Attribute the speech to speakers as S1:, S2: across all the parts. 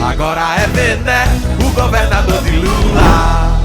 S1: Agora é Bené, o governador de Lula.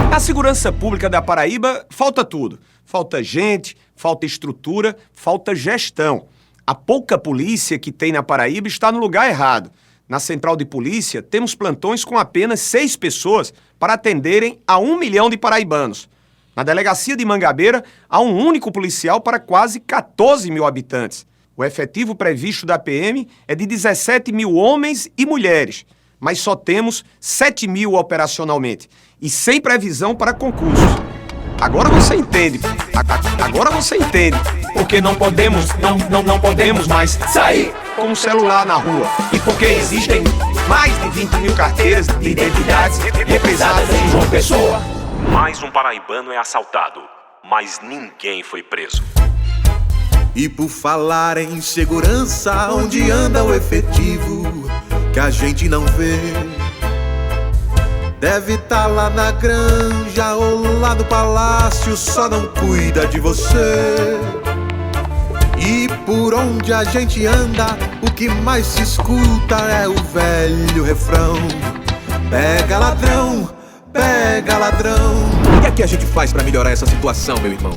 S2: Na segurança pública da Paraíba, falta tudo. Falta gente, falta estrutura, falta gestão. A pouca polícia que tem na Paraíba está no lugar errado. Na central de polícia, temos plantões com apenas 6 pessoas para atenderem a 1 milhão de paraibanos. Na delegacia de Mangabeira, há um único policial para quase 14 mil habitantes. O efetivo previsto da PM é de 17 mil homens e mulheres, mas só temos 7 mil operacionalmente e sem previsão para concursos. Agora você entende. Agora você entende. Porque não podemos mais sair com o celular na rua. E porque existem mais de 20 mil carteiras de identidades represadas em João Pessoa.
S3: Mais um paraibano é assaltado, mas ninguém foi preso.
S1: E por falar em segurança, onde anda o efetivo que a gente não vê? Deve estar lá na granja ou lá no palácio, só não cuida de você. E por onde a gente anda, o que mais se escuta é o velho refrão: pega ladrão, pega ladrão.
S4: O que é que a gente faz para melhorar essa situação, meu irmão?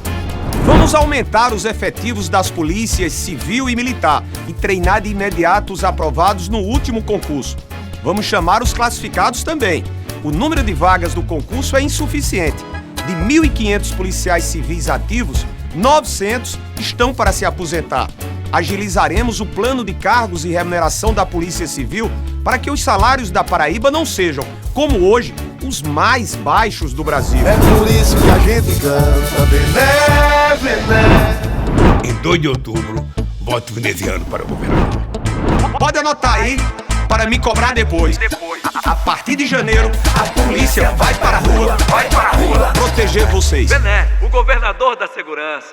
S2: Vamos aumentar os efetivos das polícias civil e militar e treinar de imediato os aprovados no último concurso. Vamos chamar os classificados também. O número de vagas do concurso é insuficiente. De 1.500 policiais civis ativos, 900 estão para se aposentar. Agilizaremos o plano de cargos e remuneração da Polícia Civil para que os salários da Paraíba não sejam, como hoje, os mais baixos do Brasil.
S1: É por isso que a gente canta Bené, Bené.
S5: Em 2 de outubro, voto veneziano para o governador.
S2: Pode anotar aí para me cobrar depois. A partir de janeiro, a polícia vai para a rua proteger vocês.
S3: Bené, o governador da segurança.